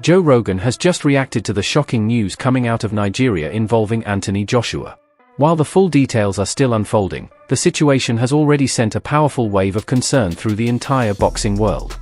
Joe Rogan has just reacted to the shocking news coming out of Nigeria involving Anthony Joshua. While the full details are still unfolding, the situation has already sent a powerful wave of concern through the entire boxing world.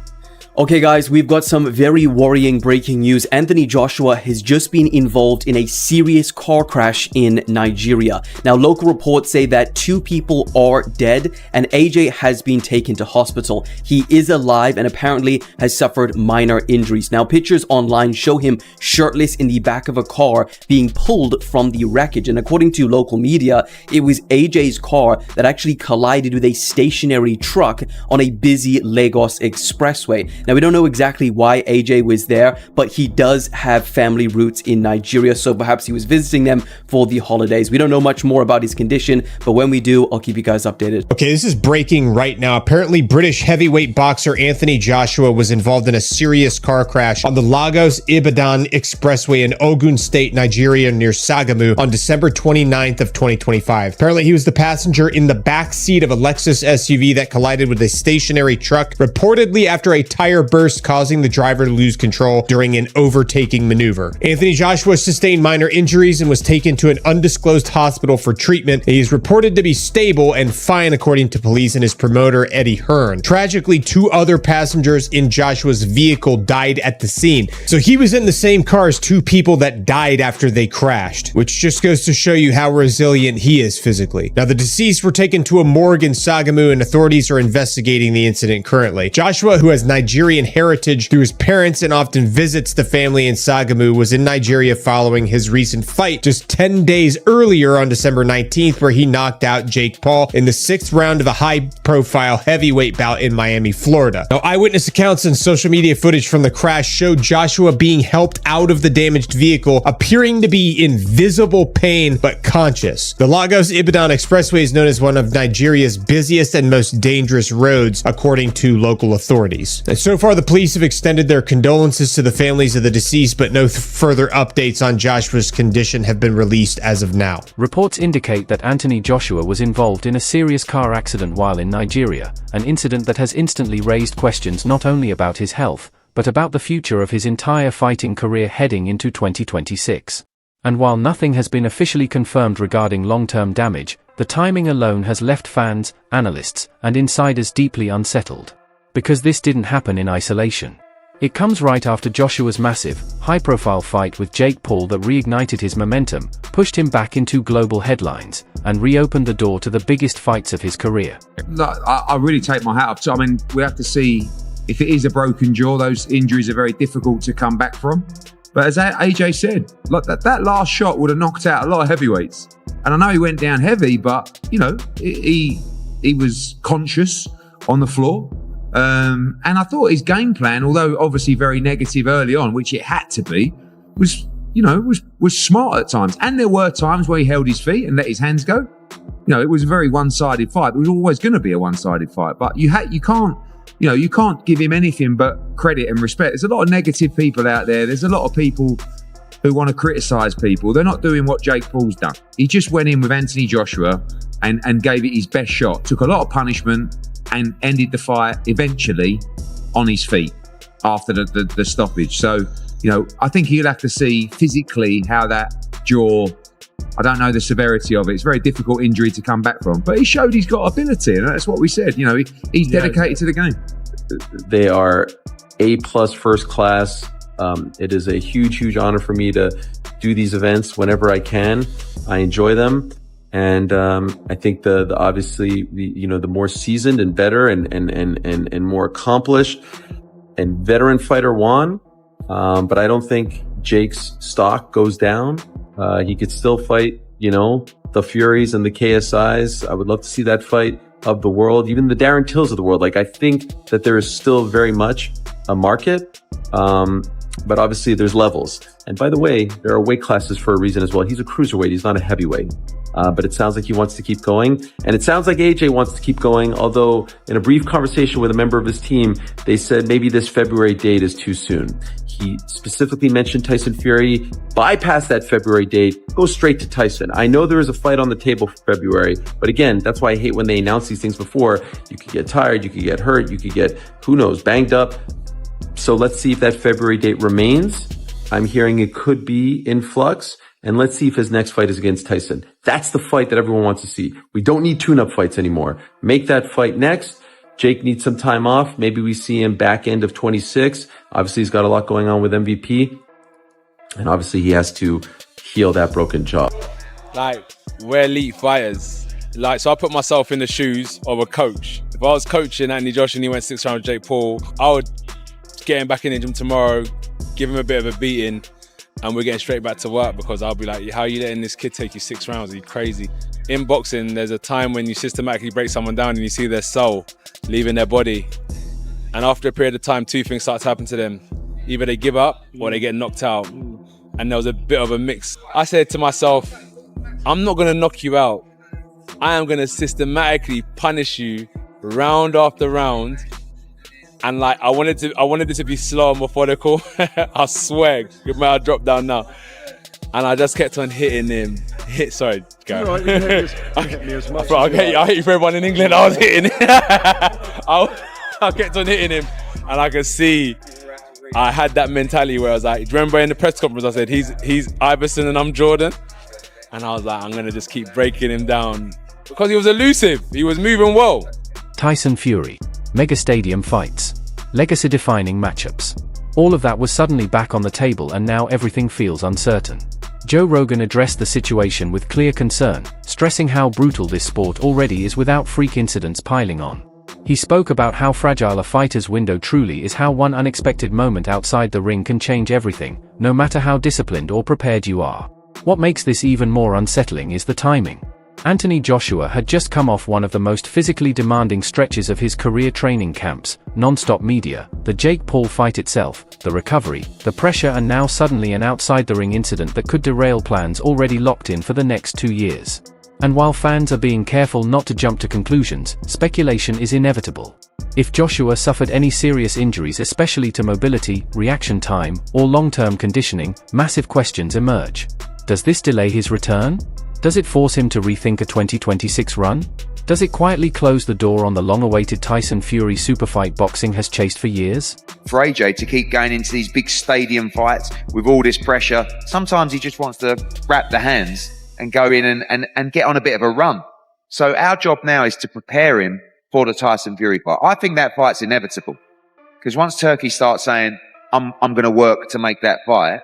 Okay guys, we've got some very worrying breaking news. Anthony Joshua has just been involved in a serious car crash in Nigeria. Now, local reports say that 2 people are dead and AJ has been taken to hospital. He is alive and apparently has suffered minor injuries. Now, pictures online show him shirtless in the back of a car being pulled from the wreckage. And according to local media, it was AJ's car that actually collided with a stationary truck on a busy Lagos expressway. Now, we don't know exactly why AJ was there, but he does have family roots in Nigeria, so perhaps he was visiting them for the holidays. We don't know much more about his condition, but when we do, I'll keep you guys updated. Okay, this is breaking right now. Apparently, British heavyweight boxer Anthony Joshua was involved in a serious car crash on the Lagos-Ibadan Expressway in Ogun State, Nigeria, near Sagamu on December 29th of 2025. Apparently, he was the passenger in the back seat of a Lexus SUV that collided with a stationary truck, reportedly after a tire burst, causing the driver to lose control during an overtaking maneuver. Anthony Joshua sustained minor injuries and was taken to an undisclosed hospital for treatment. He is reported to be stable and fine, according to police and his promoter, Eddie Hearn. Tragically, 2 other passengers in Joshua's vehicle died at the scene. So he was in the same car as 2 people that died after they crashed, which just goes to show you how resilient he is physically. Now, the deceased were taken to a morgue in Sagamu and authorities are investigating the incident currently. Joshua, who has Nigerian heritage through his parents and often visits the family in Sagamu, was in Nigeria following his recent fight just 10 days earlier on December 19th, where he knocked out Jake Paul in the 6th round of a high-profile heavyweight bout in Miami, Florida. Now, eyewitness accounts and social media footage from the crash showed Joshua being helped out of the damaged vehicle, appearing to be in visible pain but conscious. The Lagos-Ibadan Expressway is known as one of Nigeria's busiest and most dangerous roads, according to local authorities. And so far, the police have extended their condolences to the families of the deceased, but no further updates on Joshua's condition have been released as of now. Reports indicate that Anthony Joshua was involved in a serious car accident while in Nigeria, an incident that has instantly raised questions not only about his health, but about the future of his entire fighting career heading into 2026. And while nothing has been officially confirmed regarding long-term damage, the timing alone has left fans, analysts, and insiders deeply unsettled. Because this didn't happen in isolation. It comes right after Joshua's massive, high-profile fight with Jake Paul that reignited his momentum, pushed him back into global headlines, and reopened the door to the biggest fights of his career. I really take my hat off. So, I mean, we have to see if it is a broken jaw. Those injuries are very difficult to come back from. But as AJ said, like that last shot would have knocked out a lot of heavyweights. And I know he went down heavy, but, you know, he was conscious on the floor. And I thought his game plan, although obviously very negative early on, which it had to be, was smart at times. And there were times where he held his feet and let his hands go. You know, it was a very one-sided fight. It was always going to be a one-sided fight. But you can't give him anything but credit and respect. There's a lot of negative people out there. There's a lot of people who want to criticize people. They're not doing what Jake Paul's done. He just went in with Anthony Joshua and gave it his best shot. Took a lot of punishment and ended the fight eventually on his feet after the stoppage. So, you know, I think he'll have to see physically how that jaw, I don't know the severity of it. It's a very difficult injury to come back from. But he showed he's got ability, and that's what we said. You know, he's dedicated to the game. They are A+ first class. It is a huge honor for me to do these events whenever I can. I enjoy them. And I think the obviously the more seasoned and better and more accomplished and veteran fighter won. But I don't think Jake's stock goes down. He could still fight, the Furies and the KSIs. I would love to see that fight of the world, even the Darren Tills of the world. Like, I think that there is still very much a market. But obviously there's levels. And by the way, there are weight classes for a reason as well. He's a cruiserweight. He's not a heavyweight. But it sounds like he wants to keep going. And it sounds like AJ wants to keep going. Although in a brief conversation with a member of his team, they said maybe this February date is too soon. He specifically mentioned Tyson Fury. Bypass that February date. Go straight to Tyson. I know there is a fight on the table for February. But again, that's why I hate when they announce these things before. You could get tired. You could get hurt. You could get, who knows, banged up. So let's see if that February date remains. I'm hearing it could be in flux. And let's see if his next fight is against Tyson. That's the fight that everyone wants to see. We don't need tune-up fights anymore. Make that fight next. Jake needs some time off. Maybe we see him back end of 26. Obviously, he's got a lot going on with MVP. And obviously, he has to heal that broken jaw. Like, we're elite fighters. Like, so I put myself in the shoes of a coach. If I was coaching Anthony Joshua and he went 6 rounds with Jake Paul, I would get him back in the gym tomorrow, give him a bit of a beating, and we're getting straight back to work, because I'll be like, how are you letting this kid take you 6 rounds? Are you crazy? In boxing, there's a time when you systematically break someone down and you see their soul leaving their body. And after a period of time, 2 things start to happen to them. Either they give up or they get knocked out. And there was a bit of a mix. I said to myself, I'm not gonna knock you out. I am gonna systematically punish you round after round. And like, I wanted it to be slow and methodical. I swear, it might have dropped down now. And I just kept on hitting him. Sorry, Gary. Right, you hit me as much. I hit you for everyone in England. I was hitting him. I kept on hitting him. And I could see I had that mentality where I was like, remember in the press conference I said, he's Iverson and I'm Jordan? And I was like, I'm going to just keep breaking him down. Because he was elusive. He was moving well. Tyson Fury. Mega stadium fights. Legacy-defining matchups. All of that was suddenly back on the table, and now everything feels uncertain. Joe Rogan addressed the situation with clear concern, stressing how brutal this sport already is without freak incidents piling on. He spoke about how fragile a fighter's window truly is, how one unexpected moment outside the ring can change everything, no matter how disciplined or prepared you are. What makes this even more unsettling is the timing. Anthony Joshua had just come off one of the most physically demanding stretches of his career: training camps, non-stop media, the Jake Paul fight itself, the recovery, the pressure, and now suddenly an outside-the-ring incident that could derail plans already locked in for the next 2 years. And while fans are being careful not to jump to conclusions, speculation is inevitable. If Joshua suffered any serious injuries, especially to mobility, reaction time, or long-term conditioning, massive questions emerge. Does this delay his return? Does it force him to rethink a 2026 run? Does it quietly close the door on the long-awaited Tyson Fury superfight boxing has chased for years? For AJ to keep going into these big stadium fights with all this pressure, sometimes he just wants to wrap the hands and go in and get on a bit of a run. So our job now is to prepare him for the Tyson Fury fight. I think that fight's inevitable, because once Turkey starts saying, I'm going to work to make that fight,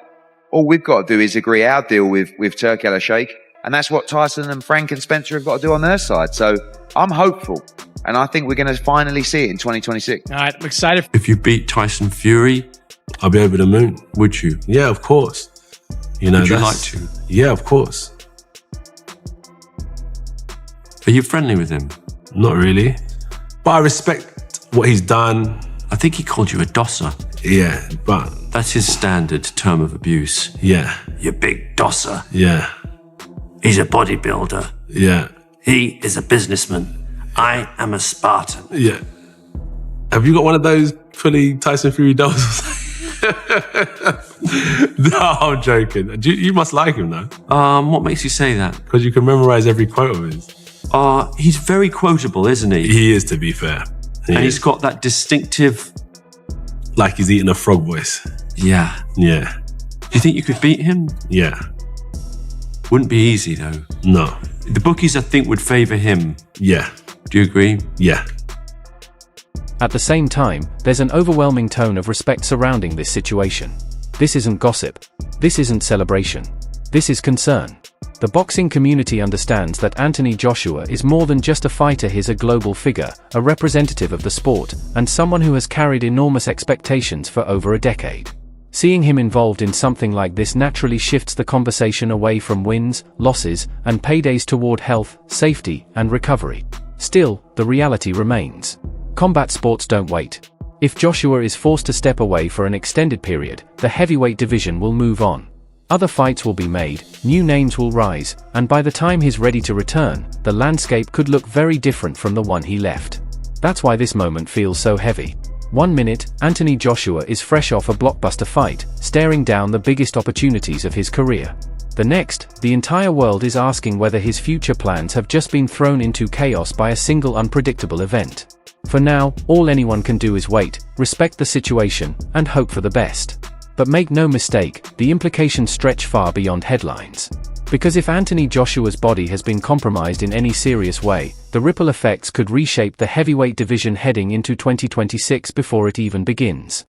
all we've got to do is agree our deal with Turkey Al-Sheikh. And that's what Tyson and Frank and Spencer have got to do on their side. So I'm hopeful. And I think we're going to finally see it in 2026. All right, I'm excited. If you beat Tyson Fury, I'll be over the moon. Would you? Yeah, of course. You know, Would you like to? Yeah, of course. Are you friendly with him? Not really. But I respect what he's done. I think he called you a dosser. Yeah, but that's his standard term of abuse. Yeah. You big dosser. Yeah. He's a bodybuilder. Yeah. He is a businessman. I am a Spartan. Yeah. Have you got one of those fully Tyson Fury dolls? No, I'm joking. You must like him though. What makes you say that? Because you can memorize every quote of his. He's very quotable, isn't he? He is, to be fair. And he's got that distinctive... Like he's eating a frog voice. Yeah. Yeah. Do you think you could beat him? Yeah. Wouldn't be easy though. No. The bookies, I think, would favour him. Yeah. Do you agree? Yeah. At the same time, there's an overwhelming tone of respect surrounding this situation. This isn't gossip. This isn't celebration. This is concern. The boxing community understands that Anthony Joshua is more than just a fighter. He's a global figure, a representative of the sport, and someone who has carried enormous expectations for over a decade. Seeing him involved in something like this naturally shifts the conversation away from wins, losses, and paydays toward health, safety, and recovery. Still, the reality remains. Combat sports don't wait. If Joshua is forced to step away for an extended period, the heavyweight division will move on. Other fights will be made, new names will rise, and by the time he's ready to return, the landscape could look very different from the one he left. That's why this moment feels so heavy. 1 minute, Anthony Joshua is fresh off a blockbuster fight, staring down the biggest opportunities of his career. The next, the entire world is asking whether his future plans have just been thrown into chaos by a single unpredictable event. For now, all anyone can do is wait, respect the situation, and hope for the best. But make no mistake, the implications stretch far beyond headlines. Because if Anthony Joshua's body has been compromised in any serious way, the ripple effects could reshape the heavyweight division heading into 2026 before it even begins.